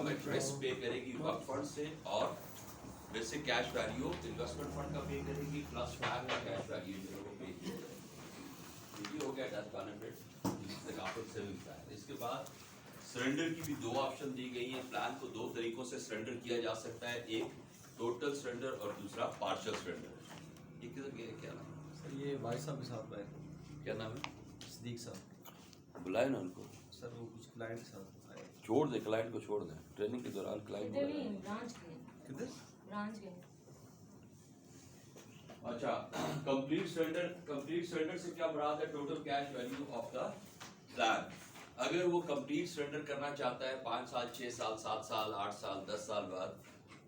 Income interest पे करेगी वक्फ fund से, और basic cash value investment fund का पे करेगी, प्लस बैंक का कैश वैल्यू जो है वो पे करेगी। ये हो गया death benefit takaful saving plan. इसके बाद सरेंडर की भी दो ऑप्शन दी गई हैं। प्लान को दो तरीकों से सरेंडर किया जा सकता है, एक टोटल सरेंडर और दूसरा पार्शियल सरेंडर। ये किधर गया, क्या नाम है सर? ये भाई साहब के साथ बैठे, क्या नाम है? सिद्दीक साहब। बुलाए ना उनको। सर वो कुछ क्लाइंट के साथ आए। छोड़ दे, क्लाइंट को छोड़ दे, ट्रेनिंग के दौरान क्लाइंट किधर? ब्रांच गए। अच्छा, कंप्लीट सरेंडर से क्या मुराद है? Total cash value of the plan. अगर वो कंप्लीट सरेंडर करना चाहता है 5 साल, 6 साल, 7 साल, 8 साल, 10 साल बाद,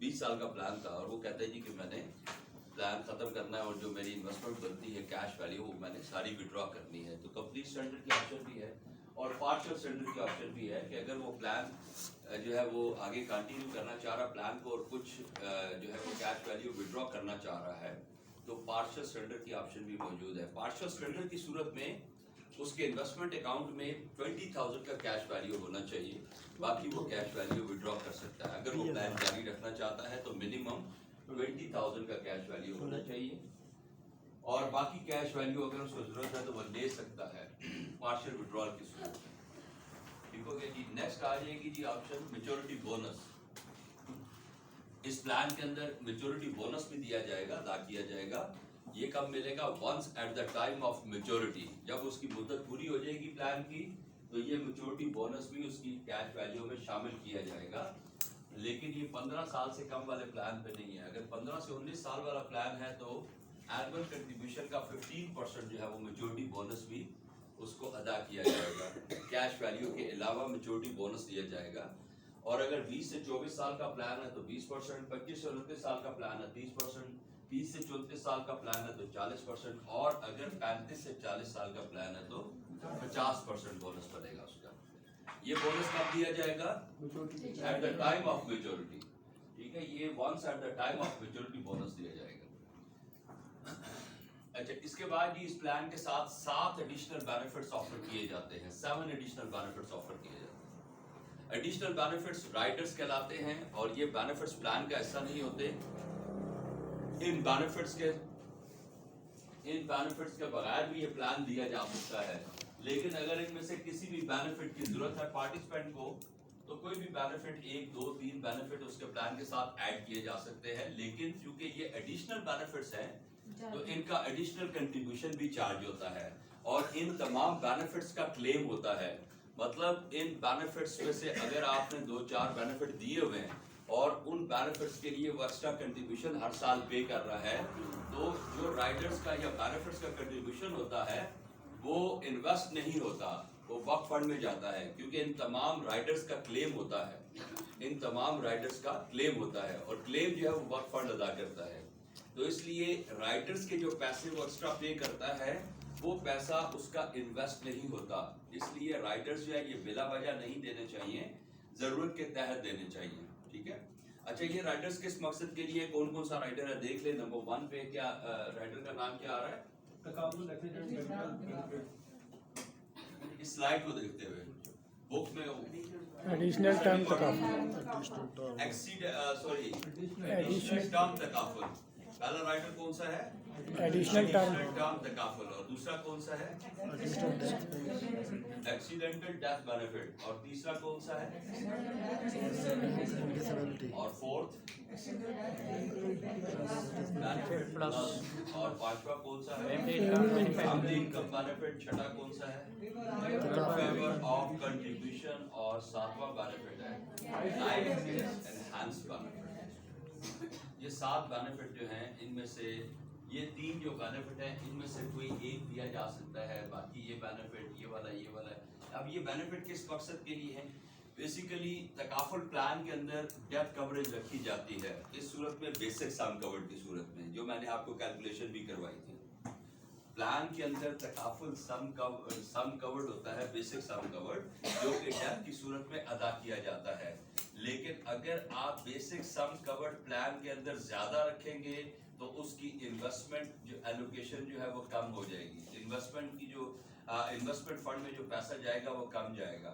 20 साल का प्लान था, और वो कहता है जी कि मैंने प्लान खत्म करना है और जो मेरी इन्वेस्टमेंट बनती है कैश वैल्यू वो मैंने सारी विड्रॉ करनी है, तो कंप्लीट सरेंडर की ऑप्शन भी है और पार्शियल सरेंडर की ऑप्शन भी है कि अगर वो प्लान जो है वो आगे कंटिन्यू करना चाह रहा प्लान को और कुछ जो है वो कैश वैल्यू विड्रॉ करना चाह रहा है, तो पार्शियल सरेंडर की ऑप्शन भी मौजूद है। पार्शियल सरेंडर की सूरत में उसके इन्वेस्टमेंट अकाउंट में 20,000 का कैश वैल्यू होना चाहिए, बाकी वो कैश वैल्यू विड्रॉ कर सकता है। अगर वो प्लान जारी रखना चाहता है तो मिनिमम 20,000 का कैश वैल्यू होना चाहिए, और बाकी कैश वैल्यू अगर उसको जरूरत है तो वो ले सकता है पार्शियल विड्रॉल की सूरत में। ठीक हो गया जी। नेक्स्ट आ जाएगी जी ऑप्शन मैच्योरिटी बोनस। इस प्लान के अंदर मैच्योरिटी बोनस भी दिया जाएगा, अदा किया जाएगा। ये कब मिलेगा? Once at the time of maturity, जब उसकी मुद्दत पूरी हो जाएगी प्लान की, तो ये मैच्योरिटी बोनस भी उसकी कैश वैल्यू में शामिल किया जाएगा। लेकिन ये 15 साल से कम वाले प्लान पे नहीं है। अगर 15 से 19 साल वाला प्लान है तो एनुअल कंट्रीब्यूशन का 15% जो है वो मैच्योरिटी बोनस भी उसको अदा किया जाएगा। कैश वैल्यू के अलावा मैच्योरिटी बोनस दिया जाएगा। और अगर 20 से 24 साल का प्लान है तो 20%, 25 से 29 साल का प्लान है 30%, 30 से 34 साल का प्लान है तो 40%, और अगर 35 से 40 साल का प्लान है तो 50% बोनस बनेगा उसका। ये बोनस कब दिया जाएगा? At the time of maturity. ठीक है, ये once at the time of maturity bonus दिया जाएगा। अच्छा, इसके बाद जी इस प्लान के साथ 7 एडिशनल बेनिफिट्स ऑफर किए जाते हैं। 7 एडिशनल बेनिफिट्स ऑफर किए जाते हैं। एडिशनल बेनिफिट्स राइडर्स कहलाते हैं, और ये बेनिफिट्स प्लान का हिस्सा नहीं होते। इन बेनिफिट्स के बगैर भी ये प्लान दिया जा सकता है, लेकिन अगर इनमें से किसी भी बेनिफिट की जरूरत है पार्टिसिपेंट को, तो कोई भी बेनिफिट 1, 2, 3 बेनिफिट उसके प्लान के साथ ऐड किए जा सकते हैं। लेकिन क्योंकि ये एडिशनल बेनिफिट्स हैं तो इनका एडिशनल कंट्रीब्यूशन भी चार्ज होता है, और इन तमाम बेनिफिट्स का क्लेम होता है। मतलब इन बेनिफिट्स में से अगर आपने 2-4 बेनिफिट दिए हुए हैं और उन बेनिफिट्स के लिए वो एक्स्ट्रा कंट्रीब्यूशन हर साल पे कर रहा है, तो जो राइडर्स का या बेनिफिट्स का कंट्रीब्यूशन होता है वो इन्वेस्ट नहीं होता, वो वक्फ फंड में जाता है, क्योंकि इन तमाम राइडर्स का क्लेम होता है। इन तमाम राइडर्स का क्लेम होता है, और क्लेम जो है वो वक्फ फंड अदा करता है। तो इसलिए राइडर्स के जो पैसे वो एक्स्ट्रा पे करता है वो पैसा उसका इन्वेस्ट नहीं होता। इसलिए राइडर्स जो है ये बिला वजह नहीं देने चाहिए, जरूरत के तहत देने चाहिए। ठीक है। अच्छा, ये राइडर्स किस मकसद के लिए, कौन कौन सा राइडर है देख ले। नंबर 1 पे क्या राइडर का नाम क्या आ रहा है? इस स्लाइड को देखते हुए बुक में additional term takaful, additional term takaful. पहला राइडर कौन सा है? Additional term takaful. और दूसरा कौन सा है? Accidental death benefit. और तीसरा कौन सा है? और फोर्थ प्लस। और पांचवा कौन सा है? Family income benefit. छठा कौन सा है? Favour of contribution. और सातवां बेनिफिट है लाइफ एनहांस बेनिफिट। ये 7 बेनिफिट जो हैं इनमें से ये 3 जो बेनिफिट है इनमें से कोई एक दिया जा सकता है, बाकी ये बेनिफिट ये वाला है। अब ये बेनिफिट किस मकसद के लिए है? बेसिकली तकाफुल प्लान के अंदर डेथ कवरेज रखी जाती है इस सूरत में, बेसिक सम कवर्ड की सूरत में, जो मैंने आपको कैलकुलेशन भी करवाई थी। प्लान के अंदर तकाफुल सम कवर्ड होता है, बेसिक सम कवर्ड, जो कि डेथ की सूरत में अदा किया जाता है। लेकिन अगर आप बेसिक सम कवर्ड प्लान के अंदर ज्यादा रखेंगे तो उसकी इन्वेस्टमेंट जो एलोकेशन जो है वो कम हो जाएगी। इन्वेस्टमेंट की जो इन्वेस्टमेंट फंड में जो पैसा जाएगा वो कम जाएगा।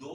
2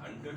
100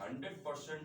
100%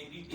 ADT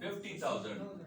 50,000.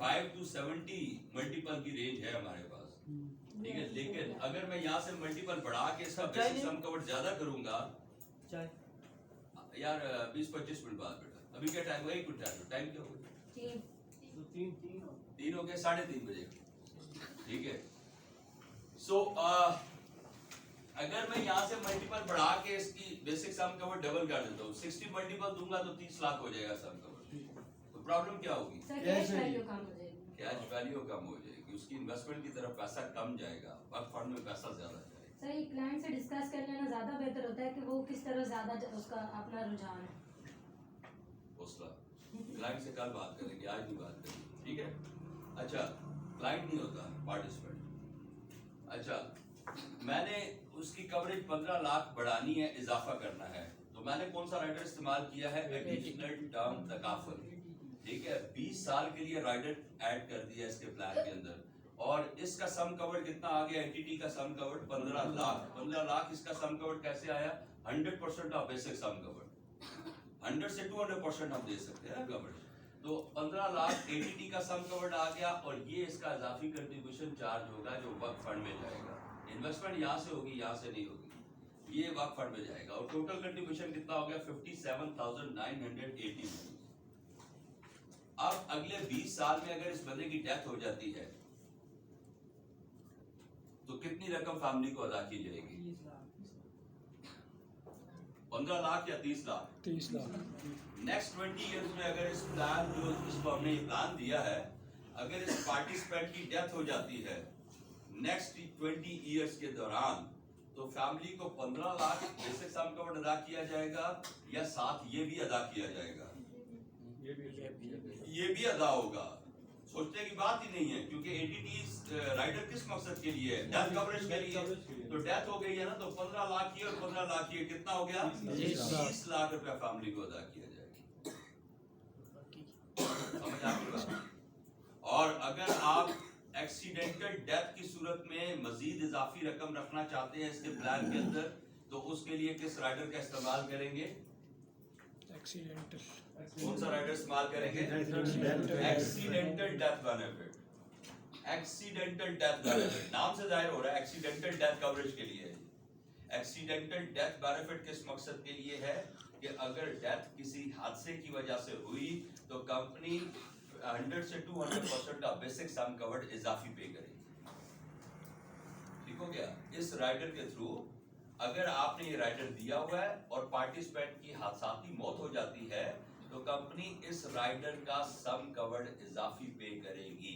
5 to 70 मल्टीपल की रेंज है हमारे पास, ठीक है। लेकिन अगर मैं यहाँ से मल्टीपल बढ़ा के इसका बेसिक सम कवर ज्यादा करूंगा, यार 20-25 मिनट बाद बेटा, अभी क्या टाइम हुआ, 1 मिनट टाइम क्या हुआ, 3 हो गए, 3:30 बजे, ठीक है। सो अगर मैं यहाँ से मल्टीपल बढ़ा के इसकी बेसिक सम कवर डबल कर देता हूँ, 60 मल्टीपल दूंगा तो 30 लाख हो जाएगा सम कवर, तो प्रॉब्लम क्या होगी, कैश वैल्यू कम हो जाएगी, कैश वैल्यू कम हो जाएगी, उसकी इन्वेस्टमेंट की तरफ पैसा कम जाएगा, वक्त फंड में पैसा ज्यादा जाएगा। सही क्लाइंट से डिस्कस कर लेना ज्यादा बेहतर होता है कि वो किस तरह ज्यादा उसका अपना रुझान है। हौसला, क्लाइंट से कल बात करेंगे, आज नहीं बात करेंगे, ठीक है। अच्छा, क्लाइंट नहीं होता, पार्टिसिपेंट। अच्छा, मैंने उसकी कवरेज 15 लाख बढ़ानी है, इजाफा करना है, तो मैंने कौन सा राइडर इस्तेमाल किया है, एडिशनल टर्म तकाफुल, ठीक है। 20 साल के लिए राइडर ऐड कर दिया इसके प्लान के अंदर, और इसका सम कवर कितना आ गया, एंटिटी का सम कवर 15 लाख। 15 लाख इसका सम कवर कैसे आया, 100% ऑफ बेसिक सम कवर, 100 से 200% हम दे सकते हैं कवरेज, तो 15 लाख एंटिटी का सम कवर आ गया, और ये इसका इजाफी कंट्रीब्यूशन चार्ज होगा जो वक्त फंड में जाएगा। इन्वेस्टमेंट यहाँ से होगी, यहाँ से नहीं होगी, ये वक्त फंड में जाएगा, और टोटल कंट्रीब्यूशन कितना हो गया, 57,980। अब अगले 20 साल में अगर इस बंदे की डेथ हो जाती है तो कितनी रकम फैमिली को अदा की जाएगी, 15 लाख या 30 लाख, 30 लाख। नेक्स्ट 20 इयर्स में अगर इस प्लान जो इसको हमने ये प्लान दिया है, अगर इस पार्टिसिपेंट की डेथ हो जाती है नेक्स्ट 20 इयर्स के दौरान, तो फैमिली को 15 लाख बेसिक सम कवर अदा किया जाएगा, या साथ ये भी अदा किया जाएगा, ये भी अदा होगा, सोचने की बात ही नहीं है, क्योंकि एंटिटीज राइडर किस मकसद के लिए है, डेथ कवरेज के लिए, तो डेथ हो गई है ना, तो 15 लाख की और 15 लाख की कितना हो गया, 30 लाख रुपया फैमिली को अदा किया जाएगा, समझ आ गई बात। और अगर आप एक्सीडेंटल डेथ की सूरत में मजीद इजाफी रकम रखना चाहते हैं इसके प्लान के अंदर, तो उसके लिए किस राइडर का इस्तेमाल करेंगे, एक्सीडेंटल, कौन सा राइडर इस्तेमाल करेंगे, accidental death benefit. Accidental death benefit नाम से जाहिर हो रहा है एक्सीडेंटल डेथ कवरेज के लिए। एक्सीडेंटल डेथ बेनिफिट किस मकसद के लिए है कि अगर डेथ किसी हादसे की वजह से हुई तो कंपनी 100 से 200% ऑफ बेसिक सम कवर्ड इजाफी पे करेगी, ठीक हो गया। इस राइडर के थ्रू अगर आपने ये राइडर दिया हुआ है और पार्टिसिपेंट की हादसाती मौत हो जाती है, तो कंपनी इस राइडर का सम कवर्ड इजाफी पे करेगी।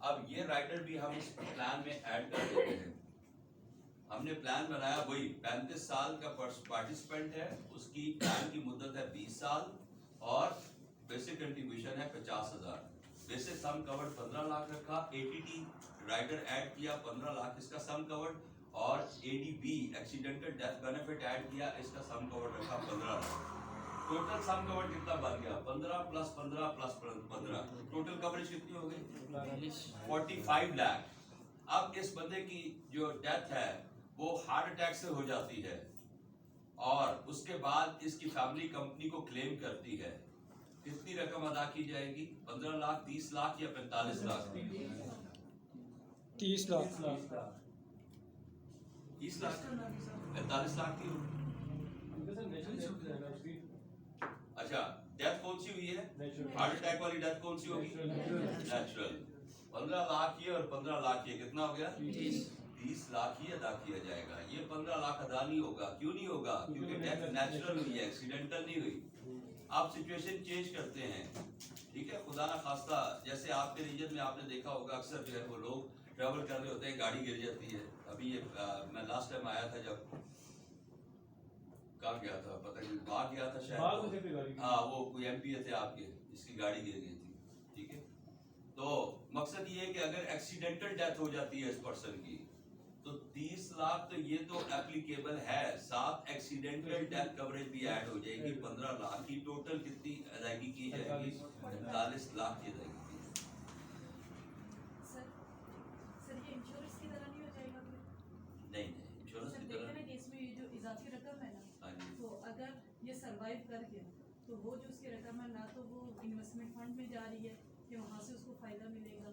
अब ये राइडर भी हम इस प्लान में ऐड कर देते हैं। हमने प्लान बनाया, वही 35 साल का पार्टिसिपेंट है, उसकी प्लान की मुद्दत है 20 साल और बेसिक कंट्रीब्यूशन है 50,000। बेसिक सम कवर्ड 15 लाख रखा, एटीटी राइडर ऐड किया 15 लाख इसका सम कवर्ड, और ADB accidental death benefit add किया, इसका सम कवर्ड रखा 15 लाख। टोटल सम कवर्ड कितना बन गया, 15 प्लस 15 प्लस 15, टोटल कवरेज कितनी हो गई, 45 लाख। अब इस बंदे की जो डेथ है वो हार्ट अटैक से हो जाती है, और उसके बाद इसकी फैमिली कंपनी को क्लेम करती है, कितनी रकम अदा की जाएगी, 15 लाख, 30 लाख या 45 लाख, 30 लाख, 30 लाख, 45 लाख की। अच्छा, डेथ कौन सी हुई है, हार्ट अटैक वाली डेथ कौन सी होगी, नेचुरल। 15 लाख ये और 15 लाख ये, कितना हो गया, 30 लाख ही अदा किया जाएगा। ये 15 लाख अदा नहीं होगा, क्यों नहीं होगा, क्योंकि डेथ नेचुरल हुई है, एक्सीडेंटल नहीं हुई। आप सिचुएशन चेंज करते हैं, ठीक है, खुदा ना खास्ता, जैसे आपके रीजन में आपने देखा होगा अक्सर जो है वो लोग ट्रैवल कर रहे होते हैं, गाड़ी गिर जाती है। अभी ये मैं लास्ट टाइम आया था, जब कहाँ गया था पता नहीं, बाहर गया था शायद, हाँ वो कोई एमपीए थे आपके, जिसकी गाड़ी गिर गई थी, ठीक है। तो मकसद ये है कि अगर एक्सीडेंटल डेथ हो जाती है इस पर्सन की, तो 30 लाख तो ये तो एप्लीकेबल है, साथ एक्सीडेंटल डेथ कवरेज भी ऐड हो जाएगी 15 लाख की। टोटल कितनी अदायगी की जाएगी, 45 लाख की अदायगी की जाएगी। सर ये इंश्योरेंस की तरह नहीं हो जाएगा फिर? नहीं इंश्योरेंस की तरह देखते हैं कि इसमें ये जो इजाफी रकम है ना, तो अगर ये सरवाइव कर गया तो वो जो उसकी रकम है ना, तो वो इन्वेस्टमेंट फंड में जा रही है कि वहाँ से उसको फायदा मिलेगा,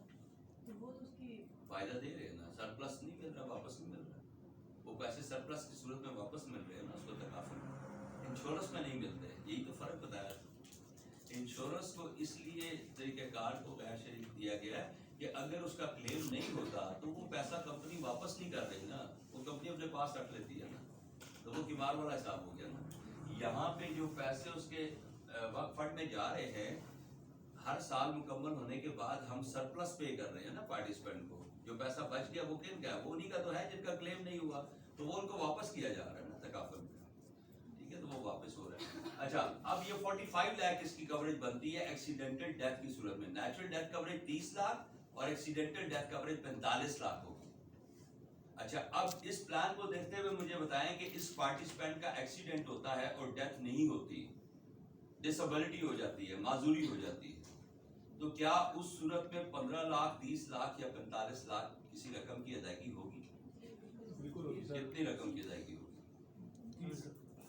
तो वो तो उसकी फायदा दे रहे हैं ना, सरप्लस नहीं मिल रहा, वापस नहीं मिल रहा, वो पैसे सरप्लस की सूरत में वापस मिल रहे हैं ना उसको तकाफुल, इंश्योरेंस में नहीं मिलते, यही तो फर्क बताया। इंश्योरेंस को इसलिए तरीक़ेकार को गैर शरीक दिया गया है कि अगर उसका क्लेम नहीं होता तो वो पैसा कंपनी वापस नहीं कर रही ना, वो कंपनी अपने पास रख लेती है ना, तो वो किमार वाला हिसाब हो गया ना। यहाँ पे जो पैसे उसके वक्फ फंड में जा रहे हैं, हर साल मुकम्मल होने के बाद हम सरप्लस पे कर रहे हैं ना पार्टिसिपेंट को, जो पैसा बच गया वो किन का है, वो उन्हीं का तो है जिनका क्लेम नहीं हुआ, तो वो उनको वापस किया जा रहा है ना तकाफुल में, ठीक है, तो वो वापस हो रहा है। अच्छा, अब ये 45 लाख इसकी कवरेज बनती है एक्सीडेंटल डेथ की सूरत में, नेचुरल डेथ कवरेज 30 लाख और एक्सीडेंटल डेथ कवरेज 45 लाख होगी। अच्छा, अब इस प्लान को देखते हुए मुझे बताएं कि इस पार्टिसिपेंट का एक्सीडेंट होता है और डेथ नहीं होती, डिसेबिलिटी हो जाती है, माजूरी हो जाती है, तो क्या उस सूरत में 15 लाख, 30 लाख या 45 लाख किसी रकम की अदायगी होगी? बिल्कुल होगी सर। कितनी रकम की अदायगी होगी?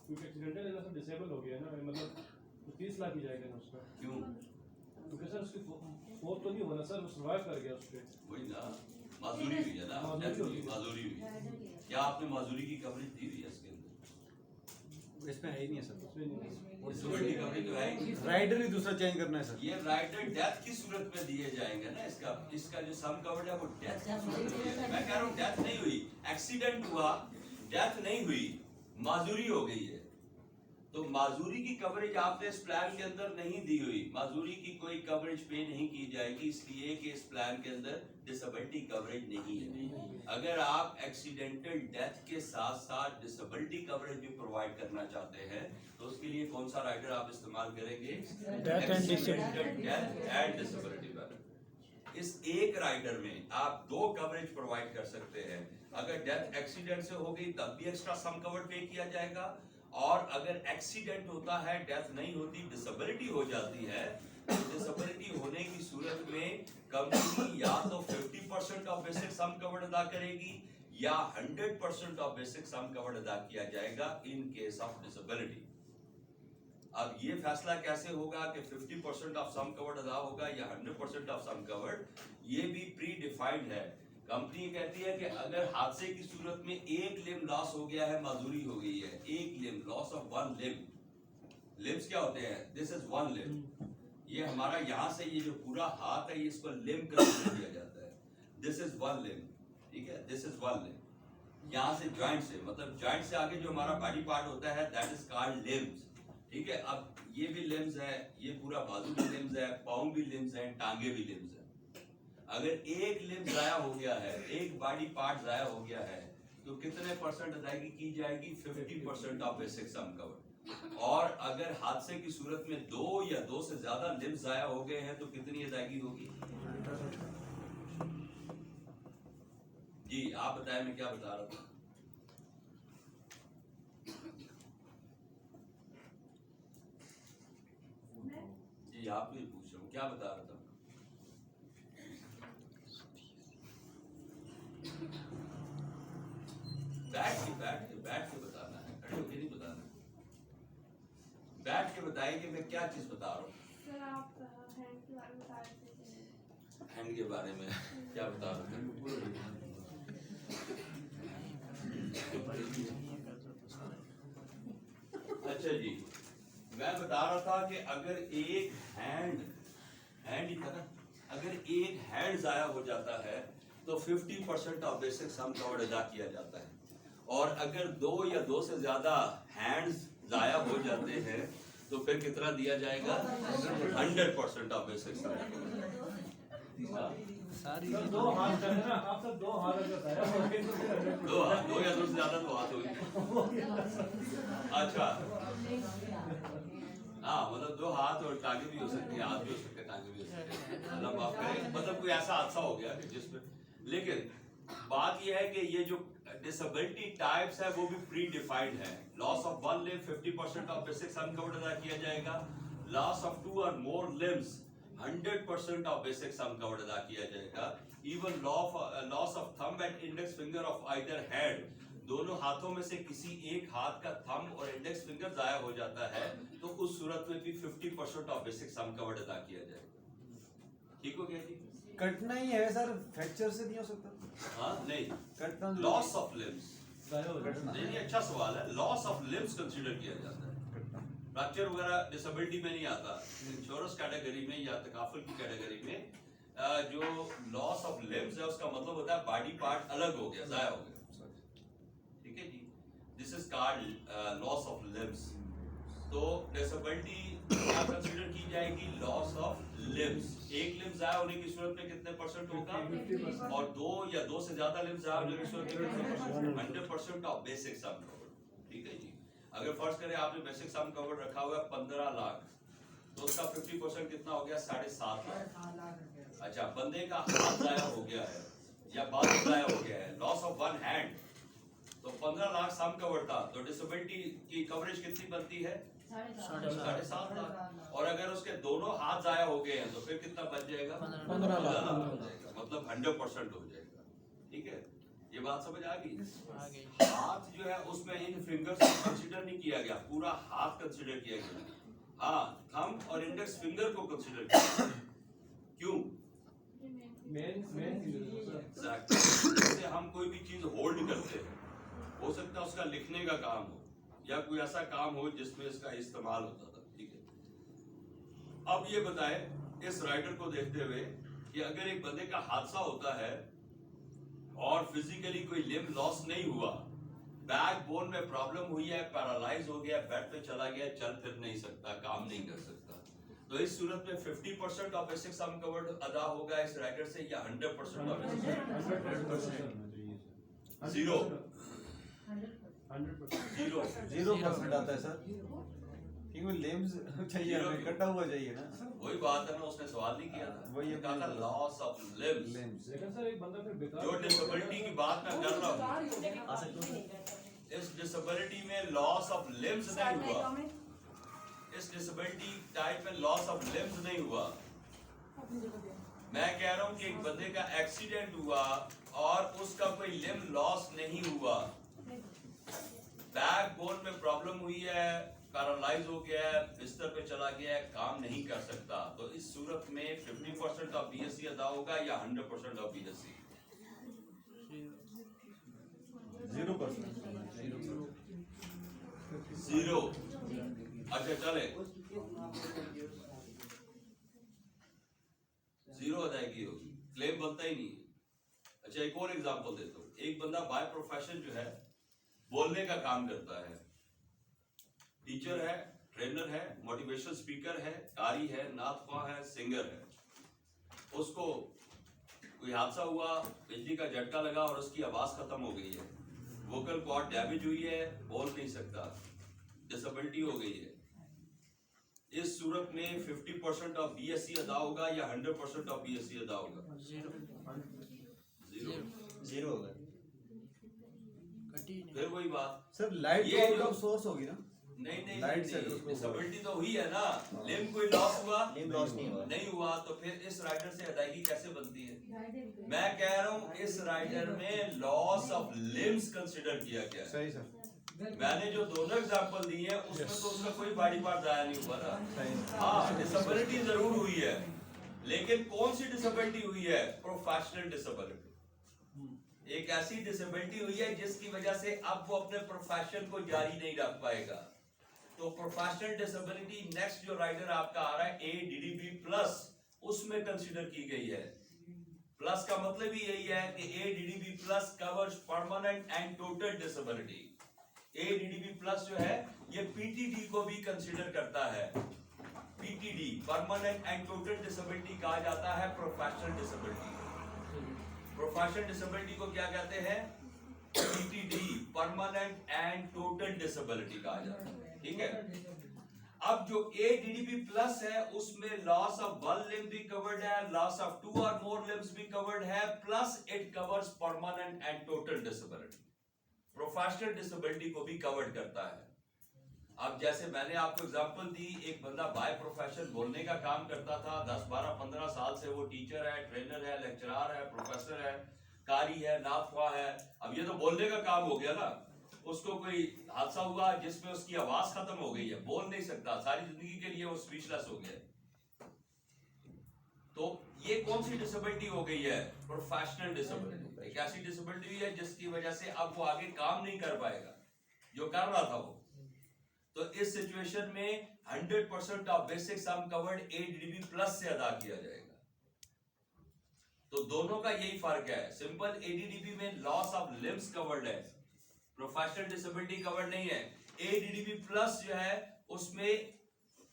क्योंकि एक्सीडेंटल है ना सर, डिसेबल हो गया ना, मतलब तो 30 लाख ही जाएगा ना उसका, क्यों? क्योंकि सर उसकी फोर्थ तो नहीं होना सर, वो सर्वाइव कर गया उसपे। वही ना, माजूरी हुई है ना, माजूरी हुई। माजूरी हुई है। क्या आपने माजूरी की कवरेज दी हुई है इसके अंदर? इसमें है ही नहीं है सर, उसमें नहीं है। डिसेबिलिटी कवरेज तो है ही नहीं। राइडर ही दूसरा चेंज करना है सर। ये राइडर डेथ की सूरत में दिए जाएंगे ना, इसका जो सम कवर्ड है वो डेथ की सूरत में दिया जाएगा। मैं कह रहा हूँ डेथ नहीं हुई, एक्सीडेंट हुआ, डेथ नहीं हुई, माजूरी हो गई है, तो माजूरी की कवरेज आपने इस प्लान के अंदर नहीं दी हुई, माजूरी की कोई कवरेज पे नहीं की जाएगी, इसलिए कि इस प्लान के अंदर डिसेबिलिटी कवरेज नहीं है। अगर आप एक्सीडेंटल डेथ के साथ साथ डिसेबिलिटी कवरेज भी प्रोवाइड करना चाहते हैं तो उसके लिए कौन सा राइडर आप इस्तेमाल करेंगे? Death and Accidental death and disability coverage। इस एक राइडर में आप 2 कवरेज प्रोवाइड कर सकते हैं। अगर डेथ एक्सीडेंट से हो गई तब भी एक्स्ट्रा सम कवर पे किया जाएगा, और अगर एक्सीडेंट होता है, डेथ नहीं होती, डिसेबिलिटी हो जाती है, तो डिसेबिलिटी होने की सूरत में कंपनी या तो 50% ऑफ बेसिक सम कवर अदा करेगी या 100% ऑफ बेसिक सम कवर अदा किया जाएगा इन केस ऑफ डिसेबिलिटी। अब ये फैसला कैसे होगा कि 50% ऑफ सम कवर्ड अदा होगा या 100% ऑफ सम कवर्ड, ये भी प्री डिफाइंड है। कंपनी कहती है कि अगर हादसे की सूरत में एक लिम्ब लॉस हो गया है, माजूरी हो गई है, एक limb, loss of 1 limb. Limbs क्या होते हैं? दिस इज 1 लिम्ब, ये हमारा यहाँ से ये जो पूरा हाथ है, ये इसको लिम्ब कंसीडर किया जाता है। दिस इज 1 लिम्ब, ठीक है, दिस इज 1 लिम्ब। यहाँ से जॉइंट से, मतलब जॉइंट से आगे जो हमारा बॉडी पार्ट होता है, दैट इज कॉल्ड लिम्ब्स, ठीक है। अब ये भी लिम्ब्स है, ये पूरा बाजू भी लिम्ब्स है, पाँव भी लिम्ब्स है, टांगे भी लिम्ब्स है। अगर एक लिम्ब जाया हो गया है, एक बॉडी पार्ट जाया हो गया है, तो कितने परसेंट अदायगी की जाएगी? 50% ऑफ बेसिक सम कवर। और अगर हादसे की सूरत में 2 या 2 से ज्यादा लिम्ब्स जाया हो गए हैं तो कितनी अदायगी होगी? जी आप बताएं, मैं क्या बता रहा था? जी आप भी पूछ रहा हूँ, क्या बता रहा था? बैठ के बताना है, खड़े होके नहीं बताना। बैठ के बताइए कि मैं क्या चीज बता रहा हूँ। सर आप हैंड के बारे में बता रहे थे। हैंड के बारे में क्या बता रहा था? अच्छा जी, मैं बता रहा था कि अगर एक हैंड ही था ना, अगर एक हैंड जाया हो जाता है तो 50% ऑफ बेसिक सम कवर्ड अदा किया जाता है, और अगर 2 या 2 से ज्यादा हैंड्स जाया हो जाते हैं तो फिर कितना दिया जाएगा? 100% of basic sum covered. Sir 2 हाथ है ना, आप सब 2 हाथ अगर जाया हो गए तो फिर 2 हाथ, 2 या 2 से ज्यादा तो हाथ होगी। अच्छा हाँ, मतलब 2 हाथ और टांगे भी हो सकते हैं, हाथ भी हो सकते हैं, टांगे भी हो सकते हैं, अल्लाह माफ करे, मतलब कोई ऐसा हादसा हो गया कि जिसमें, लेकिन बात यह है कि ये जो डिसेबिलिटी टाइप्स है वो भी प्री डिफाइंड है। Loss of 1 limb 50% of basic sum covered अदा किया जाएगा, लॉस ऑफ 2 और more limbs 100% of basic sum covered अदा किया जाएगा। Even loss of thumb and index finger of either hand, दोनों हाथों में से किसी एक हाथ का थंब और इंडेक्स फिंगर जाया हो जाता है तो उस सूरत में भी 50% ऑफ बेसिक सम कवर्ड अदा किया जाएगा। ठीक हो गया जी? कटना ही है सर, फ्रैक्चर से नहीं हो सकता? हाँ नहीं, कटना लॉस ऑफ लिम्स। गायब हो जाए। नहीं अच्छा सवाल है, लॉस ऑफ लिम्स कंसीडर किया जाता है। फ्रैक्चर वगैरह डिसेबिलिटी में नहीं आता, इंश्योरेंस कैटेगरी में या तकाफुल की कैटेगरी में जो लॉस ऑफ लिम्स है उसका मतलब होता है बॉडी पार्ट अलग हो गया, जाया हो गया, ठीक है जी। This is called loss of limbs. तो डिसेबिलिटी क्या कंसीडर की जाएगी? Loss of limbs. एक लिम्स जाया होने की सूरत में कितने परसेंट होगा? 50%। और दो या दो से ज्यादा लिम्स जाया होने की सूरत में कितने percent? 100% of basic some cover, ठीक है जी। अगर फर्ज करें आपने बेसिक सम कवर रखा हुआ है 15 लाख, तो उसका 50% कितना हो गया? 7.5 लाख। अच्छा, बंदे का हाथ जाया हो गया है या बाल जाया हो गया है, लॉस ऑफ वन हैंड, तो 15 लाख सम कवर था, तो डिसेबिलिटी की कवरेज कितनी बनती है? 7.5 लाख। और अगर उसके दोनों हाथ जाया हो गए हैं तो फिर कितना बच जाएगा? 15 लाख हो जाएगा, मतलब 100% हो जाएगा, ठीक है। ये बात समझ आ गई? आगे हाथ जो है उसमें इन फिंगर्स को कंसीडर नहीं किया गया, पूरा हाथ कंसीडर किया गया। हाँ, थंब और इंडेक्स फिंगर को कंसीडर किया। क्यों? Exactly. जैसे हम कोई भी चीज होल्ड करते हैं, हो सकता है उसका लिखने का काम हो या कोई ऐसा काम हो जिसमें इसका इस्तेमाल होता था, ठीक है। अब ये बताए इस राइडर को देखते हुए कि अगर एक बंदे का हादसा होता है और फिजिकली कोई लिम्ब लॉस नहीं हुआ, बैक बोन में प्रॉब्लम हुई है, पैरालाइज हो गया, बेड पे चला गया, चल फिर नहीं सकता, काम नहीं कर सकता, तो इस सूरत में 50% ऑफ बेसिक सम कवर्ड अदा होगा इस राइडर से या 100% ऑफ बेसिक? 0% आता है सर, क्योंकि लिम्स चाहिए हमें, कटा हुआ चाहिए ना। वही बात है ना, उसने सवाल नहीं किया था, वही कहा था लॉस ऑफ लिम्स। लेकिन सर एक बंदा फिर बेकार जो डिसेबिलिटी की बात मैं कर रहा हूँ, इस डिसेबिलिटी में लॉस ऑफ लिम्स नहीं हुआ, इस डिसेबिलिटी टाइप में लॉस ऑफ लिम्स नहीं हुआ। मैं कह रहा हूँ कि एक बंदे का एक्सीडेंट हुआ और उसका कोई लिम्ब लॉस नहीं हुआ, बैक बोन में प्रॉब्लम हुई है, पैरालाइज हो गया है, बिस्तर पे चला गया है, काम नहीं कर सकता, तो इस सूरत में 50% ऑफ बीएससी अदा होगा या 100% ऑफ बीएससी? 0%। 0। अच्छा चले, 0 अदायगी होगी, क्लेम बनता ही नहीं है। अच्छा एक और एग्जांपल देता हूँ, एक बंदा बाय प्रोफेशन जो है बोलने का काम करता है, टीचर है, ट्रेनर है, मोटिवेशनल स्पीकर है, कारी है, नाथख्वाह है, सिंगर है। उसको कोई हादसा हुआ, बिजली का झटका लगा और उसकी आवाज खत्म हो गई है, वोकल कॉर्ड डैमेज हुई है, बोल नहीं सकता, डिसेबिलिटी हो गई है। इस सूरत में 50% ऑफ बीएससी अदा होगा या 100% ऑफ बीएससी अदा होगा? 0 होगा। फिर वही बात, सर लाइट ये तो आउट जो- ऑफ सोर्स होगी ना? नहीं लाइट से उसको डिसेबिलिटी तो हुई है ना, लिम्ब कोई लॉस हुआ लॉस नहीं हुआ। नहीं हुआ, तो फिर इस राइडर से अदायगी कैसे बनती है? मैं कह रहा हूँ इस राइडर में लॉस ऑफ लिम्स कंसिडर किया गया है। सही सर, मैंने जो दोनों एग्जांपल दिए हैं उसमें तो उसका कोई बॉडी पार्ट जाया नहीं हुआ ना। सही। हाँ डिसेबिलिटी जरूर हुई है, लेकिन कौन सी डिसेबिलिटी हुई है? Professional disability. एक ऐसी डिसेबिलिटी हुई है जिसकी वजह से अब वो अपने प्रोफेशन को जारी नहीं रख पाएगा। तो प्रोफेशनल डिसेबिलिटी नेक्स्ट जो राइडर आपका आ रहा है ADDB प्लस, उसमें कंसीडर की गई है। प्लस का मतलब ही यही है कि ADDB plus covers permanent and total disability. ADDB plus जो है ये PTD को भी कंसीडर करता है। PTD permanent and total disability कहा जाता है प्रोफेशनल डिसेबिलिटी। प्रोफेशनल डिसेबिलिटी को क्या कहते हैं? PTD permanent and total disability कहा जाता है, ठीक है। अब जो ADDB प्लस है उसमें लॉस ऑफ वन लिम्ब भी कवर्ड है, लॉस ऑफ 2 और मोर लिम्ब्स भी कवर्ड है, plus it covers permanent and total disability. Professional disability को भी कवर्ड करता है। अब जैसे मैंने आपको एग्जांपल दी, एक बंदा बाय प्रोफेशन बोलने का काम करता था, 10, 12, 15 साल से वो टीचर है, ट्रेनर है, लेक्चरर है, प्रोफेसर है, कारी है, नाथख्वाह है। अब ये तो बोलने का काम हो गया ना, उसको कोई हादसा हुआ जिसमें उसकी आवाज खत्म हो गई है, बोल नहीं सकता, सारी जिंदगी के लिए वो स्पीचलेस हो गया। तो ये कौन सी डिसेबिलिटी हो गई है? Professional disability. एक ऐसी डिसेबिलिटी है जिसकी वजह से अब वो आगे काम नहीं कर पाएगा जो कर रहा था वो। तो इस सिचुएशन में 100% of basic sum covered ADDB plus से अदा किया जाएगा। तो दोनों का यही फर्क है। सिंपल ADDB में लॉस ऑफ लिम्स कवर्ड है, प्रोफेशनल डिसेबिलिटी कवर्ड नहीं है। ADDB प्लस जो है उसमें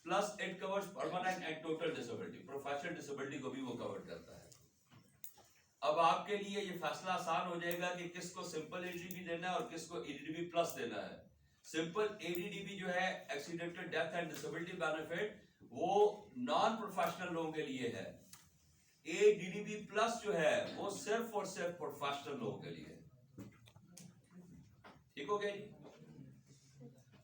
plus it covers permanent and total disability, professional disability को भी वो कवर करता है। अब आपके लिए ये फैसला आसान हो जाएगा कि किसको सिंपल ADDB देना है और किसको ADDB प्लस देना है। सिंपल ADDB जो है accidental death and disability benefit, वो नॉन प्रोफेशनल लोगों के लिए है। ADDB प्लस जो है वो सिर्फ और सिर्फ प्रोफेशनल लोगों के लिए है। ठीक हो गया जी?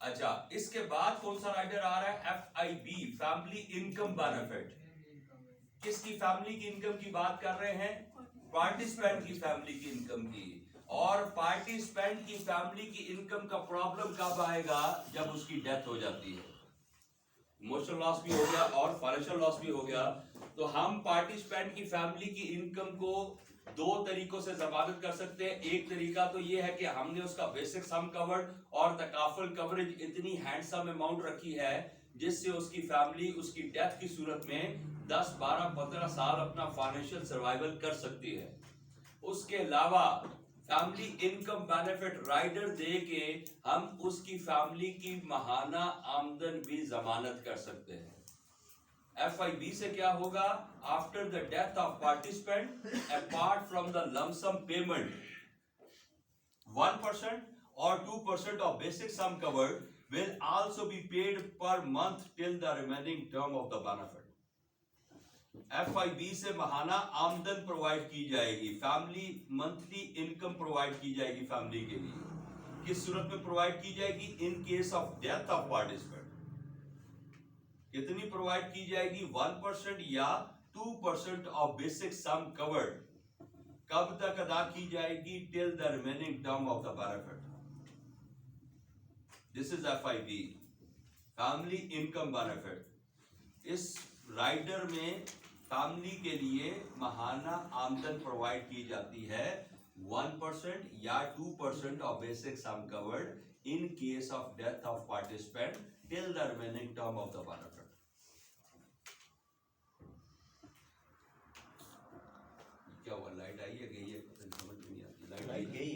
अच्छा, इसके बाद कौन सा राइडर आ रहा है? FIB, family income benefit. किसकी फैमिली की इनकम की बात कर रहे हैं? पार्टिसिपेंट की फैमिली की इनकम की। और पार्टिसिपेंट की फैमिली की इनकम का प्रॉब्लम कब आएगा? जब उसकी डेथ हो जाती है। इमोशनल लॉस भी हो गया और फाइनेंशियल लॉस भी हो गया। तो हम पार्टिसिपेंट की फैमिली की इनकम को दो तरीकों से जमानत कर सकते हैं। एक तरीका तो ये है कि हमने उसका बेसिक सम कवर्ड और तकाफुल कवरेज इतनी हैंडसम अमाउंट रखी है जिससे उसकी फैमिली उसकी डेथ की सूरत में 10, 12, 15 साल अपना फाइनेंशियल सर्वाइवल कर सकती है। उसके अलावा फैमिली इनकम बेनिफिट राइडर दे के हम उसकी फैमिली की माहाना आमदन भी जमानत कर सकते हैं। FIB से क्या होगा? After the death of participant, apart from the lump sum payment, 1% or 2% of basic sum covered will also be paid per month till the remaining term of the benefit. FIB से महाना आमदन प्रोवाइड की जाएगी, family monthly income provide की जाएगी family के लिए। किस सूरत में प्रोवाइड की जाएगी? In case of death of participant. कितनी प्रोवाइड की जाएगी? 1% या 2% ऑफ बेसिक सम कवर्ड। कब तक अदा की जाएगी? Till the remaining term of the benefit. This is FIB, family income benefit. इस राइडर में फैमिली के लिए महाना आमदन प्रोवाइड की जाती है 1% या 2% of basic sum covered in case of death of participant till the remaining term of the benefit. क्या हुआ? लाइट आई है? गई है? समझ में नहीं आती। लाइट लाइट गई